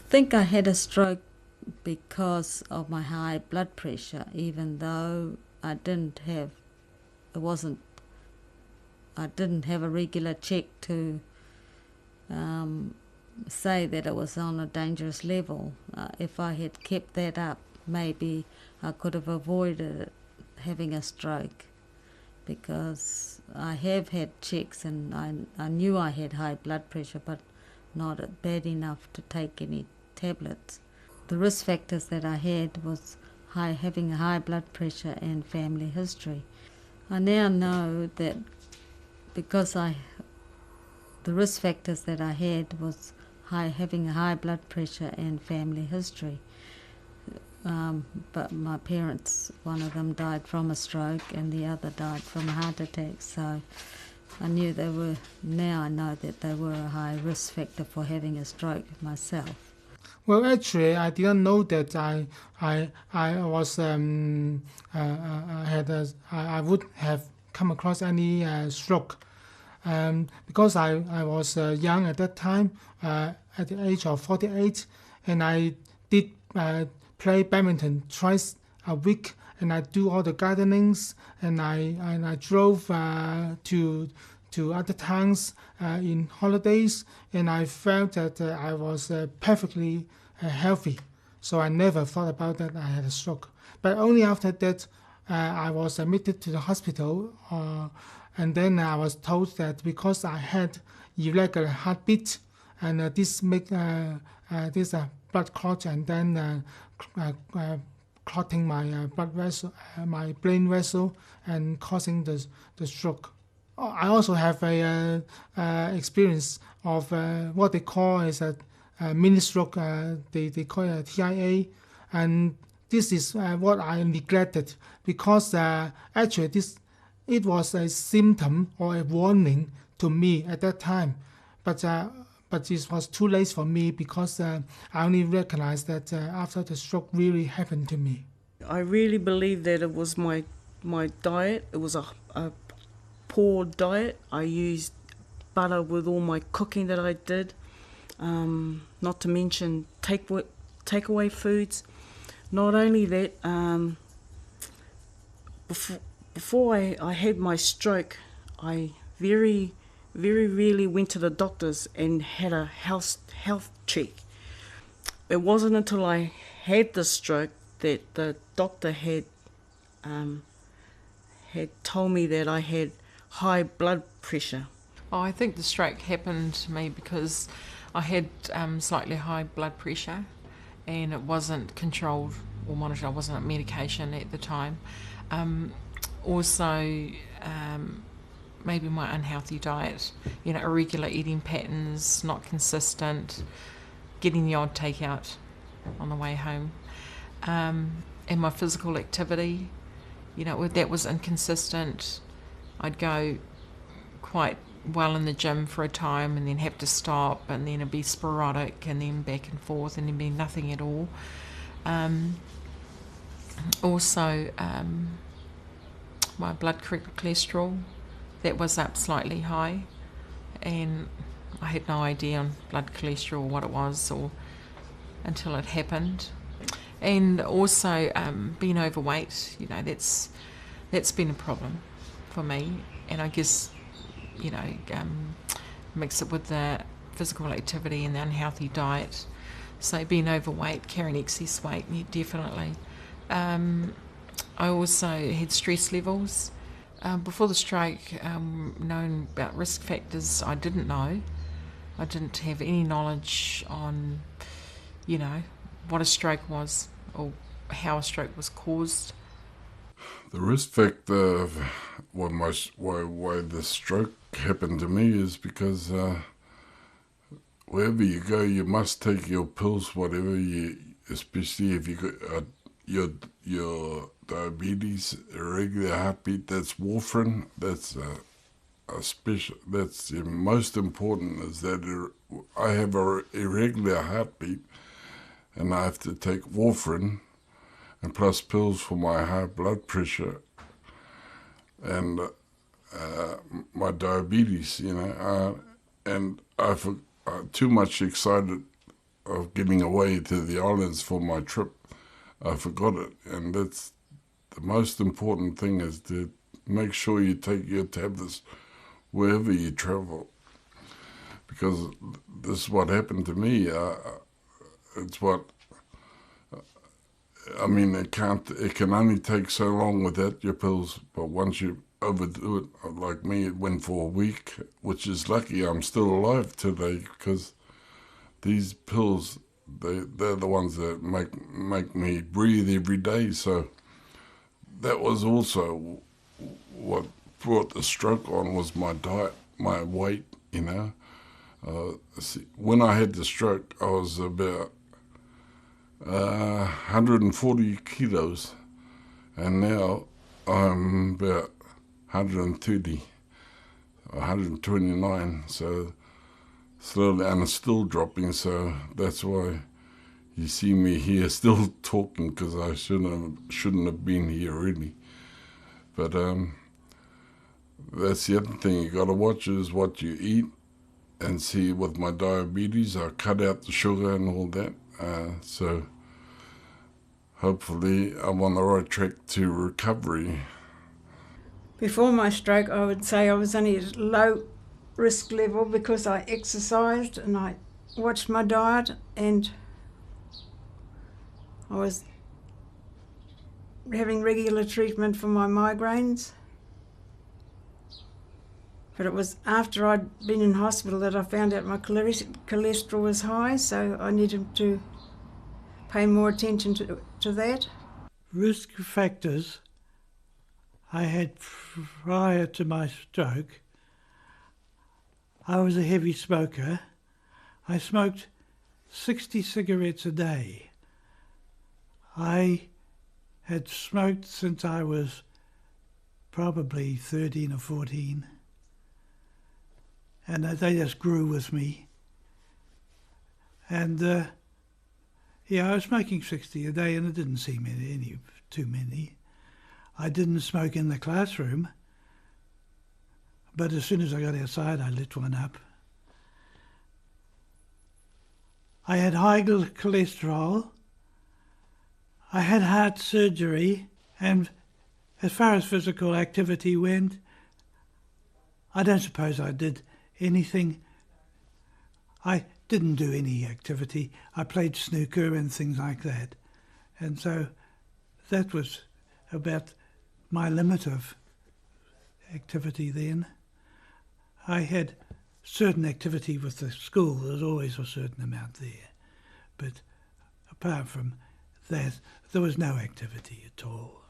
think I had a stroke because of my high blood pressure, even though I didn't have a regular check to say that it was on a dangerous level. If I had kept that up, maybe I could have avoided having a stroke, because I have had checks and I knew I had high blood pressure, but not bad enough to take any tablets. The risk factors that I had was having a high blood pressure and family history. I now know that because the risk factors that I had was having a high blood pressure and family history. But my parents, one of them died from a stroke and the other died from a heart attack, so I know that they were a high risk factor for having a stroke myself. Well, actually, I didn't know that I would have come across any stroke, because I was young at that time, at the age of 48, and I did play badminton twice a week, and I do all the gardenings, and I drove to other towns in holidays, and I felt that I was perfectly healthy. So I never thought about that I had a stroke. But only after that, I was admitted to the hospital, and then I was told that because I had irregular heartbeat, and this make this blood clot, and then clotting my blood vessel, my brain vessel, and causing the stroke. I also have a experience of what they call as a mini stroke. They call it a TIA, and this is what I neglected, because actually it was a symptom or a warning to me at that time, but it was too late for me, because I only recognized that after the stroke really happened to me. I really believe that it was my diet. It was a poor diet. I used butter with all my cooking that I did, not to mention takeaway foods. Not only that, before I had my stroke, I very rarely went to the doctors and had a health check. It wasn't until I had the stroke that the doctor had told me that I had high blood pressure. I think the stroke happened to me because I had slightly high blood pressure, and it wasn't controlled or monitored. I wasn't on medication at the time. Also, maybe my unhealthy diet, irregular eating patterns, not consistent, getting the odd takeout on the way home, and my physical activity, that was inconsistent. I'd go quite well in the gym for a time and then have to stop, and then it'd be sporadic, and then back and forth, and then be nothing at all. Also, my blood cholesterol, that was up slightly high, and I had no idea on blood cholesterol what it was until it happened. And also being overweight, that's been a problem for me, and I guess mix it with the physical activity and the unhealthy diet. So being overweight, carrying excess weight, yeah, definitely. I also had stress levels. Before the stroke, knowing about risk factors, I didn't know. I didn't have any knowledge on, what a stroke was or how a stroke was caused. The risk factor of why the stroke happened to me is because wherever you go, you must take your pills, whatever especially if you got your diabetes, irregular heartbeat. That's warfarin. That's That's the most important. Is that I have a irregular heartbeat, and I have to take warfarin and plus pills for my high blood pressure and my diabetes, and I've too much excited of getting away to the islands for my trip, I forgot it. And that's the most important thing, is to make sure you take your tablets wherever you travel. Because this is what happened to me. It's what, I mean, it can only take so long without your pills, but once you overdo it, like me, it went for a week, which is lucky I'm still alive today, because these pills, they're the ones that make me breathe every day. So that was also what brought the stroke on, was my diet, my weight, you know. When I had the stroke, I was about 140 kilos, and now I'm about 130, 129, so slowly, and it's still dropping, so that's why you see me here still talking, because I shouldn't have been here really. But that's the other thing you got to watch, is what you eat. And see, with my diabetes, I cut out the sugar and all that. So hopefully I'm on the right track to recovery. Before my stroke, I would say I was only at low risk level because I exercised and I watched my diet, and I was having regular treatment for my migraines. But it was after I'd been in hospital that I found out my cholesterol was high, so I needed to pay more attention to that. Risk factors I had prior to my stroke. I was a heavy smoker. I smoked 60 cigarettes a day. I had smoked since I was probably 13 or 14. And they just grew with me. And I was smoking 60 a day, and it didn't seem any too many. I didn't smoke in the classroom, but as soon as I got outside, I lit one up. I had high cholesterol. I had heart surgery, and as far as physical activity went, I don't suppose I did anything. I didn't do any activity. I played snooker and things like that. And so that was about my limit of activity then. I had certain activity with the school. There was always a certain amount there. But apart from that, there was no activity at all.